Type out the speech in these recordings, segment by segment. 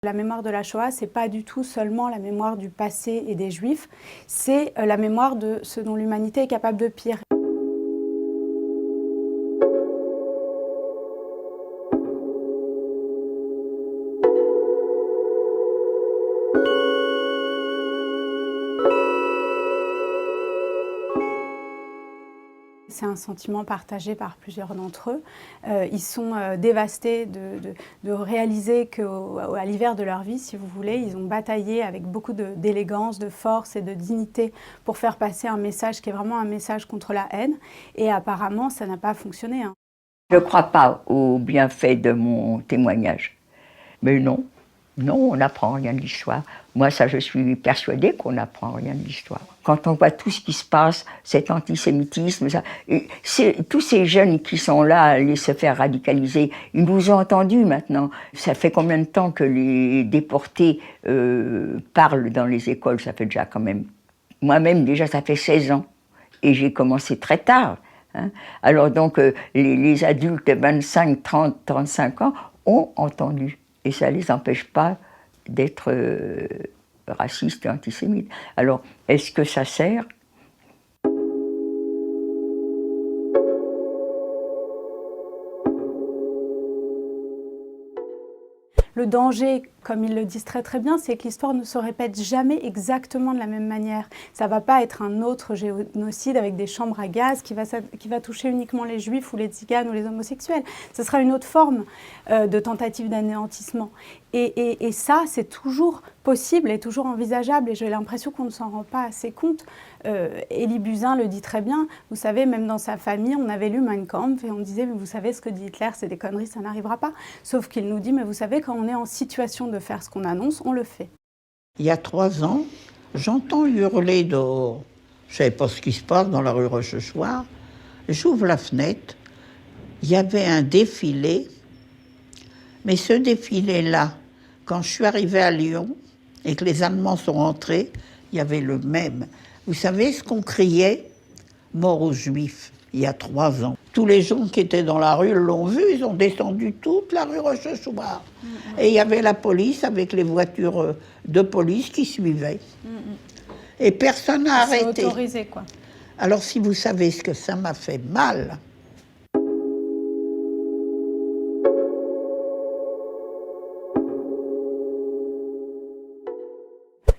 La mémoire de la Shoah, c'est pas du tout seulement la mémoire du passé et des Juifs, c'est la mémoire de ce dont l'humanité est capable de pire. C'est un sentiment partagé par plusieurs d'entre eux. Ils sont dévastés de réaliser qu'à l'hiver de leur vie, si vous voulez, ils ont bataillé avec beaucoup d'élégance, de force et de dignité pour faire passer un message qui est vraiment un message contre la haine. Et apparemment, ça n'a pas fonctionné. Je ne crois pas au bienfait de mon témoignage. Mais non, on n'apprend rien de l'histoire. Moi, ça, je suis persuadée qu'on n'apprend rien de l'histoire. Quand on voit tout ce qui se passe, cet antisémitisme, tous ces jeunes qui sont là à aller se faire radicaliser, ils nous ont entendus maintenant. Ça fait combien de temps que les déportés parlent dans les écoles? Ça fait déjà quand même... Moi-même, déjà, ça fait 16 ans. Et j'ai commencé très tard. Hein. Alors donc, les adultes de 25, 30, 35 ans ont entendu. Et ça ne les empêche pas d'être racistes et antisémites. Alors, est-ce que ça sert ? Le danger, comme ils le disent très bien, c'est que l'histoire ne se répète jamais exactement de la même manière. Ça ne va pas être un autre génocide avec des chambres à gaz qui va toucher uniquement les juifs ou les tziganes ou les homosexuels. Ce sera une autre forme de tentative d'anéantissement. Et ça, c'est toujours possible et toujours envisageable. Et j'ai l'impression qu'on ne s'en rend pas assez compte. Élie Buzyn le dit très bien. Vous savez, même dans sa famille, on avait lu Mein Kampf et on disait, mais vous savez, ce que dit Hitler, c'est des conneries, ça n'arrivera pas. Sauf qu'il nous dit, mais vous savez, quand on est en situation de faire ce qu'on annonce, on le fait. Il y a 3 ans, j'entends hurler dehors. Je ne savais pas ce qui se passe dans la rue Rochechouart. J'ouvre la fenêtre. Il y avait un défilé. Mais ce défilé-là, quand je suis arrivée à Lyon et que les Allemands sont rentrés, il y avait le même. Vous savez ce qu'on criait? Mort aux Juifs, il y a 3 ans. Tous les gens qui étaient dans la rue l'ont vu, ils ont descendu toute la rue Rochechouart. Et il y avait la police avec les voitures de police qui suivaient. Et personne n'a arrêté. C'est autorisé, quoi. Alors si vous savez ce que ça m'a fait mal...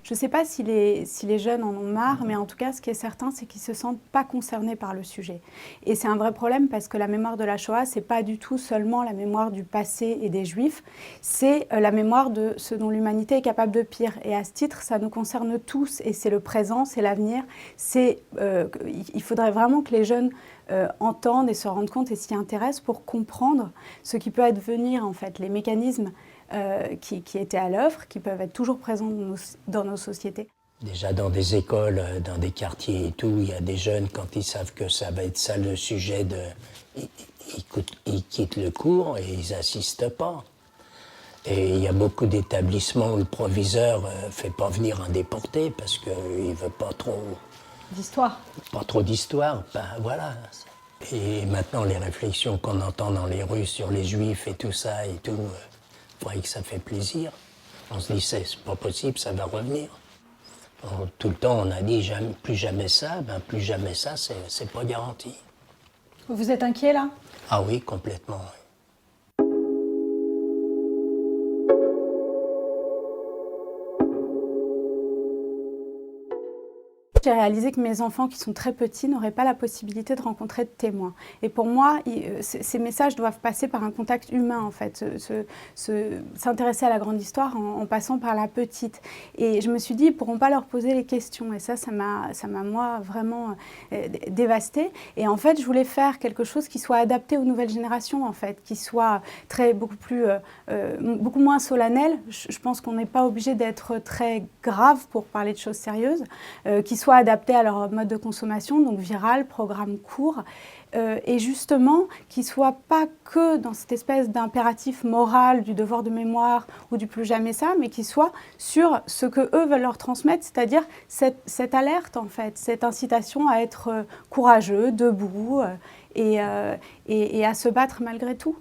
Je ne sais pas si les jeunes en ont marre, mais en tout cas, ce qui est certain, c'est qu'ils ne se sentent pas concernés par le sujet. Et c'est un vrai problème parce que la mémoire de la Shoah, ce n'est pas du tout seulement la mémoire du passé et des Juifs, c'est la mémoire de ce dont l'humanité est capable de pire. Et à ce titre, ça nous concerne tous, et c'est le présent, c'est l'avenir. Il faudrait vraiment que les jeunes entendent et se rendent compte et s'y intéressent pour comprendre ce qui peut advenir, en fait, les mécanismes qui étaient à l'œuvre, qui peuvent être toujours présents dans nos sociétés. Déjà dans des écoles, dans des quartiers et tout, il y a des jeunes, quand ils savent que ça va être ça le sujet, ils quittent le cours et ils n'assistent pas. Et il y a beaucoup d'établissements où le proviseur ne fait pas venir un déporté parce qu'il ne veut pas trop... D'histoire. Pas trop d'histoire, ben voilà. Et maintenant, les réflexions qu'on entend dans les rues sur les juifs et tout ça et tout... Vous voyez que ça fait plaisir. On se dit, c'est pas possible, ça va revenir. Tout le temps, on a dit, plus jamais ça, ben plus jamais ça, c'est pas garanti. Vous êtes inquiet, là? Ah oui, complètement, oui. J'ai réalisé que mes enfants qui sont très petits n'auraient pas la possibilité de rencontrer de témoins. Et pour moi, ces messages doivent passer par un contact humain, en fait, s'intéresser à la grande histoire en passant par la petite. Et je me suis dit, ils ne pourront pas leur poser les questions. Et ça m'a moi, vraiment dévastée. Et en fait, je voulais faire quelque chose qui soit adapté aux nouvelles générations, en fait, qui soit beaucoup moins solennel. Je pense qu'on n'est pas obligé d'être très grave pour parler de choses sérieuses, qui soit adaptés à leur mode de consommation, donc viral, programme court, et justement qui ne soit pas que dans cette espèce d'impératif moral du devoir de mémoire ou du plus jamais ça, mais qui soit sur ce que eux veulent leur transmettre, c'est-à-dire cette alerte en fait, cette incitation à être courageux, debout et à se battre malgré tout.